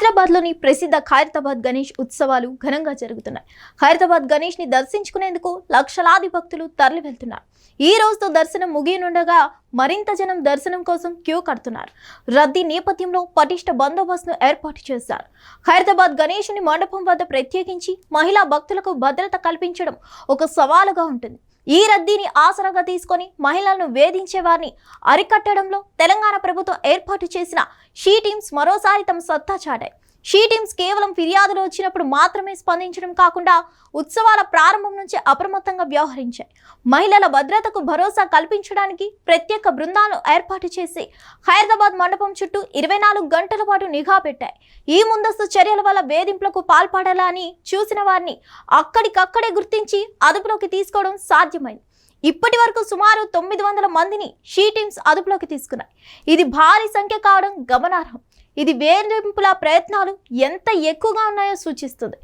హైదరాబాద్లోని ప్రసిద్ధ ఖైరతాబాద్ గణేష్ ఉత్సవాలు ఘనంగా జరుగుతున్నాయి. ఖైరతాబాద్ గణేష్ని దర్శించుకునేందుకు లక్షలాది భక్తులు తరలి వెళ్తున్నారు. ఈ రోజుతో దర్శనం ముగియనుండగా మరింత జనం దర్శనం కోసం క్యూ కడుతున్నారు. రద్దీ నేపథ్యంలో పటిష్ట బందోబస్తును ఏర్పాటు చేశారు. ఖైరతాబాద్ గణేష్ని మండపం వద్ద ప్రత్యేకించి మహిళా భక్తులకు భద్రత కల్పించడం ఒక సవాలుగా ఉంటుంది. ఈ రద్దీని ఆసరాగా తీసుకొని మహిళలను వేధించే వారిని అరికట్టడంలో తెలంగాణ ప్రభుత్వం ఏర్పాటు చేసిన షీ టీమ్స్ మరోసారి తమ సత్తా చాటాయి. షీ టీమ్స్ కేవలం ఫిర్యాదులు వచ్చినప్పుడు మాత్రమే స్పందించడం కాకుండా ఉత్సవాల ప్రారంభం నుంచి అప్రమత్తంగా వ్యవహరించాయి. మహిళల భద్రతకు భరోసా కల్పించడానికి ప్రత్యేక బృందాలను ఏర్పాటు చేసి ఖైరతాబాద్ మండపం చుట్టూ 24 గంటల పాటు నిఘా పెట్టాయి. ఈ ముందస్తు చర్యల వల్ల వేధింపులకు పాల్పడాలని చూసిన వారిని అక్కడికక్కడే గుర్తించి అదుపులోకి తీసుకోవడం సాధ్యమైంది. ఇప్పటి వరకు సుమారు 900 మందిని షీ టీమ్స్ అదుపులోకి తీసుకున్నాయి. ఇది భారీ సంఖ్య కావడం గమనార్హం. ఇది వేధింపుల ప్రయత్నాలు ఎంత ఎక్కువగా ఉన్నాయో సూచిస్తుంది.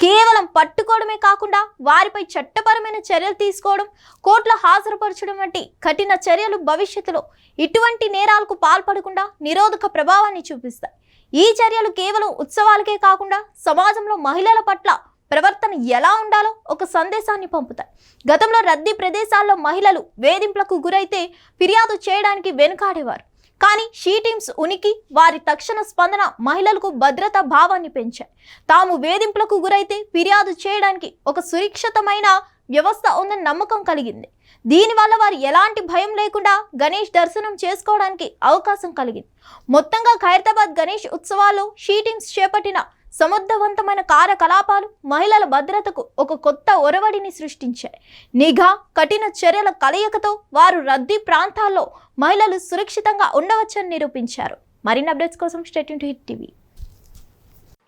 కేవలం పట్టుకోవడమే కాకుండా వారిపై చట్టపరమైన చర్యలు తీసుకోవడం, కోర్టులో హాజరుపరచడం వంటి కఠిన చర్యలు భవిష్యత్తులో ఇటువంటి నేరాలకు పాల్పడకుండా నిరోధక ప్రభావాన్ని చూపిస్తాయి. ఈ చర్యలు కేవలం ఉత్సవాలకే కాకుండా సమాజంలో మహిళల పట్ల ప్రవర్తన ఎలా ఉండాలో ఒక సందేశాన్ని పంపుతాయి. గతంలో రద్దీ ప్రదేశాల్లో మహిళలు వేధింపులకు గురైతే ఫిర్యాదు చేయడానికి వెనుకాడేవారు. కానీ షీ టీమ్స్ ఉనికి, వారి తక్షణ స్పందన మహిళలకు భద్రతా భావాన్ని పెంచాయి. తాము వేధింపులకు గురైతే ఫిర్యాదు చేయడానికి ఒక సురక్షితమైన వ్యవస్థ ఉందని నమ్మకం కలిగింది. దీనివల్ల వారు ఎలాంటి భయం లేకుండా గణేష్ దర్శనం చేసుకోవడానికి అవకాశం కలిగింది. మొత్తంగా ఖైరతాబాద్ గణేష్ ఉత్సవాల్లో షీ టీమ్స్ చేపట్టిన సమర్థవంతమైన కార్యకలాపాలు మహిళల భద్రతకు ఒక కొత్త ఒరవడిని సృష్టించాయి. నిఘా, కఠిన చర్యల కలయికతో వారు రద్దీ ప్రాంతాల్లో మహిళలు సురక్షితంగా ఉండవచ్చని నిరూపించారు. మరిన్ని అప్డేట్స్ కోసం stay tune to hit TV.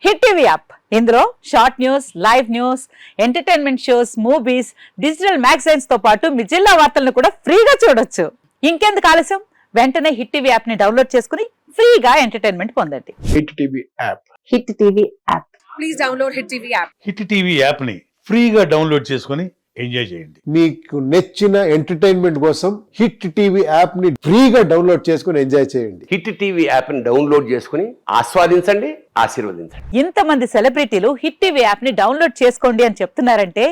Hit TV app, ఇందులో short news, live news, entertainment shows, movies, digital magazines తో పాటు మీ జిల్లా వార్తలను కూడా ఫ్రీగా చూడొచ్చు. ఇంకెందుకు ఆలస్యం, వెంటనే హిట్ టీవీ యాప్ ని డౌన్లోడ్ చేసుకుని ఫ్రీగా ఎంటర్టైన్మెంట్ పొందండి. Hit TV app. Hit TV app. Please download hit TV app. Hit TV app ని ఫ్రీగా డౌన్లోడ్ చేసుకుని ఎంజాయ్ చేయండి. మీకు నచ్చిన ఎంటర్టైన్మెంట్ కోసం హిట్ టీవీ యాప్ ని ఫ్రీగా డౌన్లోడ్ చేసుకుని ఎంజాయ్ చేయండి. హిట్ టీవీ యాప్ ని డౌన్లోడ్ చేసుకుని ఆస్వాదించండి, ఆశీర్వదించండి. ఇంతమంది సెలబ్రిటీలు హిట్ టీవీ యాప్ ని డౌన్లోడ్ చేసుకోండి అని చెప్తున్నారంటే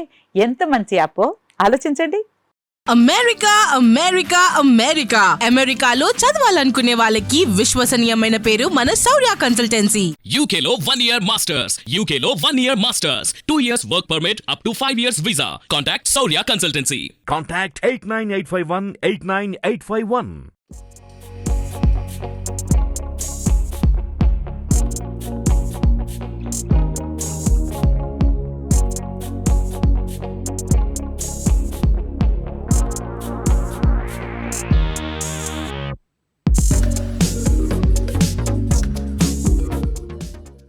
ఎంత మంచి యాప్ ఆలోచించండి. అమెరికా అమెరికా అమెరికా అమెరికాలో చదవాలనుకునే వాళ్ళకి విశ్వసనీయమైన పేరు మన శౌర్య కన్సల్టెన్సీ. UK లో 1 year masters, UK లో 1 year masters, 2 years work permit up to 5 years visa. Contact Saurya Consultancy. Contact 89851 89851.